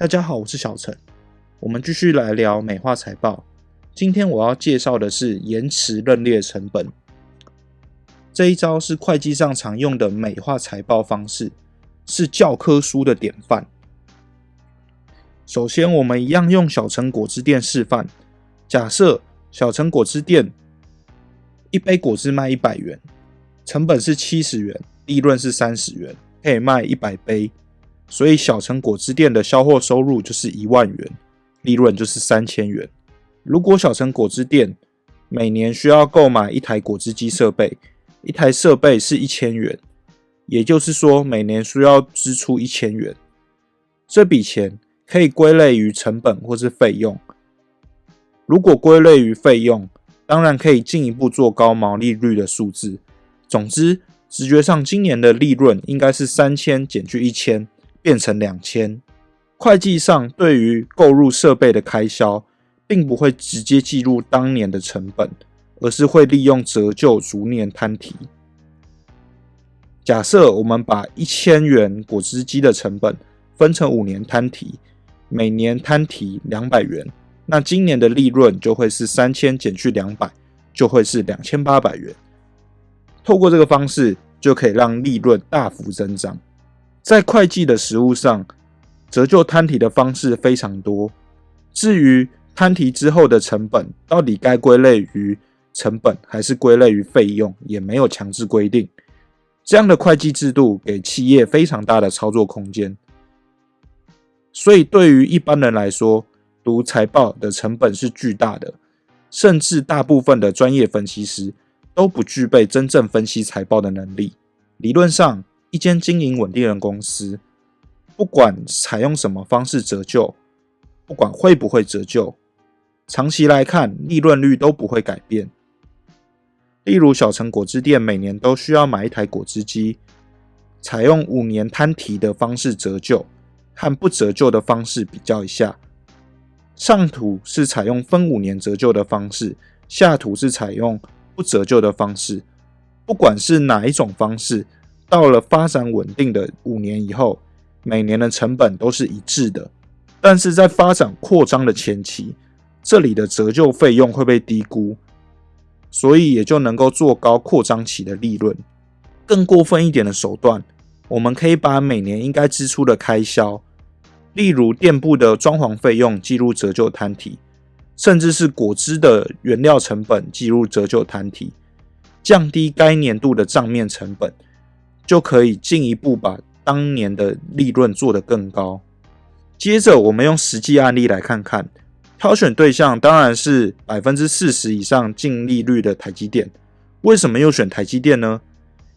大家好，我是小陈。我们继续来聊美化财报。今天我要介绍的是延迟认列成本。这一招是会计上常用的美化财报方式，是教科书的典范。首先，我们一样用小陈果汁店示范。假设小陈果汁店一杯果汁卖100元，成本是70元，利润是30元，可以卖100杯。所以小陈果汁店的销货收入就是1万元，利润就是3000元。如果小陈果汁店每年需要购买一台果汁机设备，一台设备是1000元，也就是说每年需要支出1000元。这笔钱可以归类于成本或是费用。如果归类于费用，当然可以进一步做高毛利率的数字。总之，直觉上今年的利润应该是3000减去1000，变成2000。会计上对于购入设备的开销，并不会直接记录当年的成本，而是会利用折旧逐年摊提。假设我们把1000元果汁机的成本分成5年摊提，每年摊提200元，那今年的利润就会是3000减去200，就会是2800元。透过这个方式，就可以让利润大幅增长。在会计的实务上，折旧摊提的方式非常多。至于摊提之后的成本到底该归类于成本还是归类于费用，也没有强制规定。这样的会计制度给企业非常大的操作空间。所以对于一般人来说，读财报的成本是巨大的，甚至大部分的专业分析师都不具备真正分析财报的能力。理论上，一间经营稳定的公司，不管采用什么方式折旧，不管会不会折旧，长期来看利润率都不会改变。例如小陈果汁店每年都需要买一台果汁机，采用5年摊提的方式折旧，和不折旧的方式比较一下。上图是采用分5年折旧的方式，下图是采用不折旧的方式。不管是哪一种方式，到了发展稳定的5年以后，每年的成本都是一致的。但是在发展扩张的前期，这里的折旧费用会被低估，所以也就能够做高扩张期的利润。更过分一点的手段，我们可以把每年应该支出的开销，例如店铺的装潢费用记录折旧摊提，甚至是果汁的原料成本记录折旧摊提，降低该年度的账面成本，就可以进一步把当年的利润做得更高。接着我们用实际案例来看看，挑选对象当然是 40% 以上净利率的台积电。为什么又选台积电呢？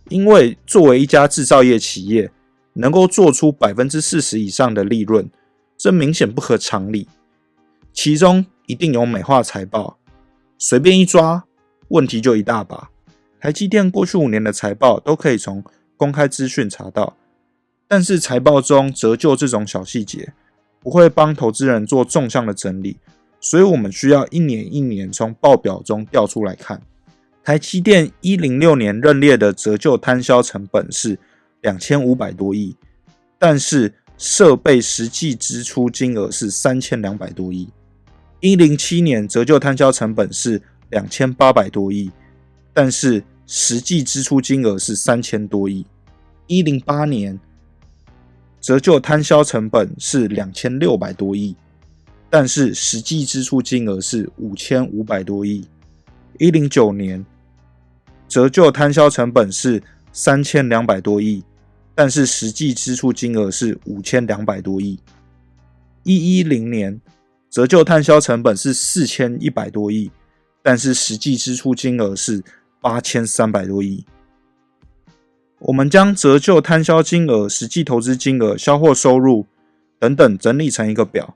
因为作为一家制造业企业，能够做出 40% 以上的利润，这明显不合常理。其中一定有美化财报，随便一抓，问题就一大把。台积电过去5年的财报都可以从公开资讯查到，但是财报中折旧这种小细节不会帮投资人做纵向的整理，所以我们需要一年一年从报表中调出来看。台积电106年认列的折旧摊销成本是2500多亿，但是设备实际支出金额是3200多亿。107年折旧摊销成本是2800多亿，但是实际支出金额是3000多亿。108年折旧摊销成本是2600多亿，但是实际支出金额是5500多亿。109年折旧摊销成本是3200多亿，但是实际支出金额是5200多亿。110年折旧摊销成本是4100多亿，但是实际支出金额是8300多亿。我们将折旧摊销金额、实际投资金额、销货收入等等整理成一个表。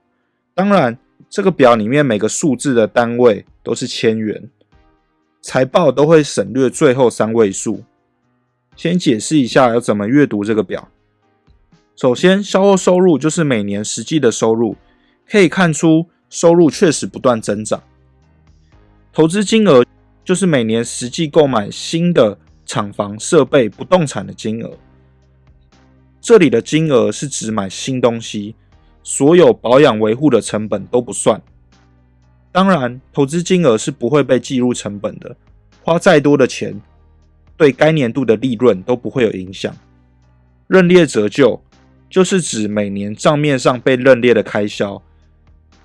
当然，这个表里面每个数字的单位都是千元，财报都会省略最后3位数。先解释一下要怎么阅读这个表。首先，销货收入就是每年实际的收入，可以看出收入确实不断增长。投资金额就是每年实际购买新的厂房、设备、不动产的金额。这里的金额是指买新东西，所有保养维护的成本都不算。当然，投资金额是不会被计入成本的，花再多的钱，对该年度的利润都不会有影响。认列折旧就是指每年账面上被认列的开销，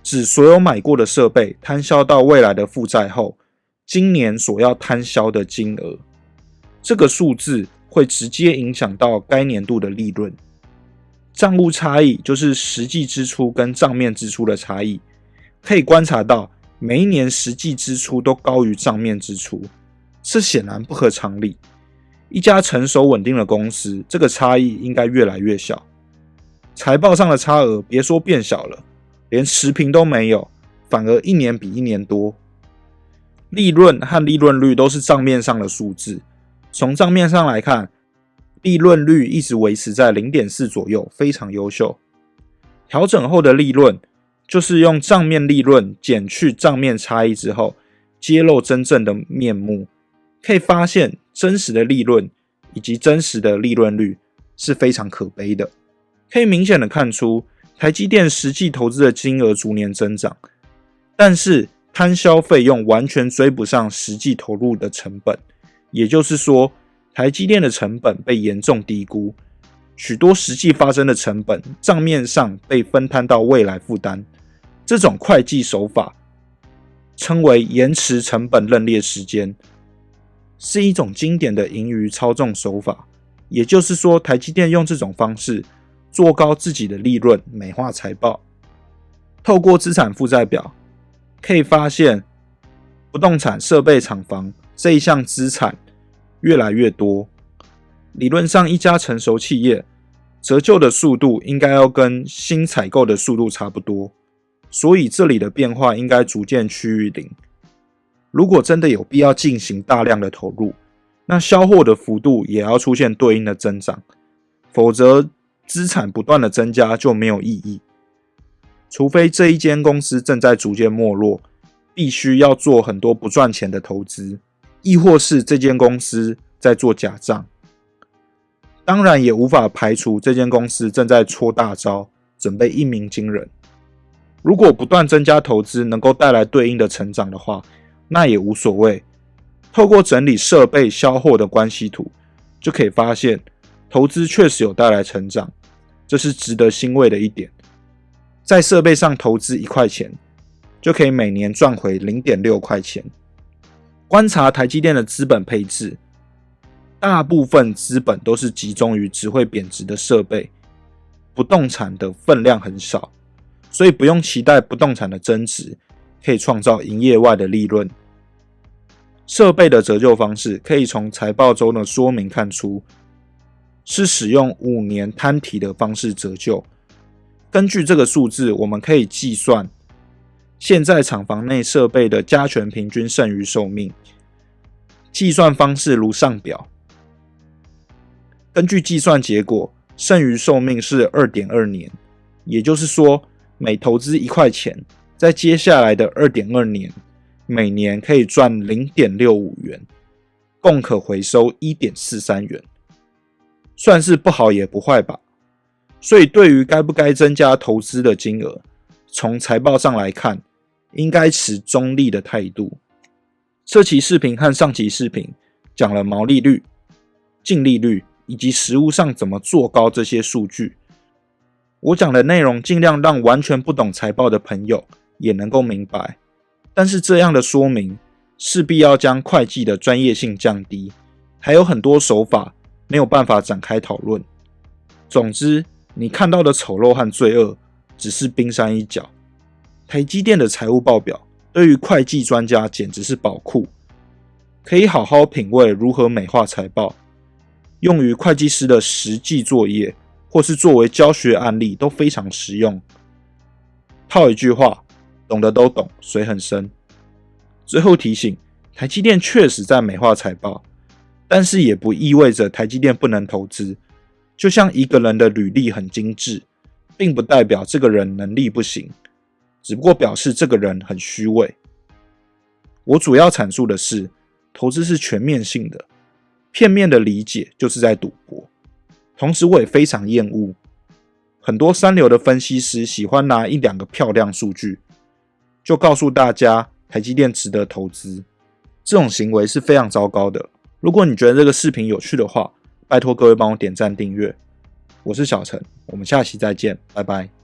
指所有买过的设备摊销到未来的负债后，今年所要摊销的金额。这个数字会直接影响到该年度的利润。账务差异就是实际支出跟账面支出的差异，可以观察到每一年实际支出都高于账面支出，这显然不合常理。一家成熟稳定的公司，这个差异应该越来越小。财报上的差额别说变小了，连持平都没有，反而一年比一年多。利润和利润率都是账面上的数字，从账面上来看，利润率一直维持在 0.4 左右，非常优秀。调整后的利润就是用账面利润减去账面差异之后，揭露真正的面目。可以发现真实的利润以及真实的利润率是非常可悲的。可以明显的看出台积电实际投资的金额逐年增长，但是摊销费用完全追不上实际投入的成本，也就是说台积电的成本被严重低估，许多实际发生的成本账面上被分摊到未来负担。这种会计手法称为延迟成本认列时间，是一种经典的盈余操纵手法。也就是说，台积电用这种方式做高自己的利润，美化财报。透过资产负债表可以发现，不动产、设备、厂房这一项资产越来越多。理论上，一家成熟企业折旧的速度应该要跟新采购的速度差不多，所以这里的变化应该逐渐趋于零。如果真的有必要进行大量的投入，那销货的幅度也要出现对应的增长，否则资产不断的增加就没有意义。除非这一间公司正在逐渐没落，必须要做很多不赚钱的投资，亦或是这间公司在做假账。当然也无法排除这间公司正在搓大招，准备一鸣惊人。如果不断增加投资能够带来对应的成长的话，那也无所谓。透过整理设备销货的关系图，就可以发现投资确实有带来成长，这是值得欣慰的一点。在设备上投资1块钱，就可以每年赚回 0.6 块钱。观察台积电的资本配置，大部分资本都是集中于只会贬值的设备，不动产的分量很少，所以不用期待不动产的增值可以创造营业外的利润。设备的折旧方式可以从财报中的说明看出，是使用5年摊提的方式折旧。根据这个数字，我们可以计算现在厂房内设备的加权平均剩余寿命。计算方式如上表。根据计算结果，剩余寿命是 2.2 年，也就是说，每投资1块钱，在接下来的 2.2 年，每年可以赚 0.65 元，共可回收 1.43 元，算是不好也不坏吧。所以对于该不该增加投资的金额，从财报上来看，应该持中立的态度。这期视频和上期视频讲了毛利率、净利率以及实务上怎么做高这些数据。我讲的内容尽量让完全不懂财报的朋友也能够明白，但是这样的说明势必要将会计的专业性降低，还有很多手法没有办法展开讨论。总之，你看到的丑陋和罪恶只是冰山一角。台积电的财务报表对于会计专家简直是宝库，可以好好品味如何美化财报，用于会计师的实际作业，或是作为教学案例都非常实用。套一句话，懂的都懂，水很深。最后提醒，台积电确实在美化财报，但是也不意味着台积电不能投资。就像一个人的履历很精致，并不代表这个人能力不行，只不过表示这个人很虚伪。我主要阐述的是，投资是全面性的，片面的理解就是在赌博。同时我也非常厌恶很多三流的分析师喜欢拿一两个漂亮数据，就告诉大家台积电值得投资。这种行为是非常糟糕的。如果你觉得这个视频有趣的话，拜托各位帮我点赞订阅。我是小陈，我们下期再见，拜拜。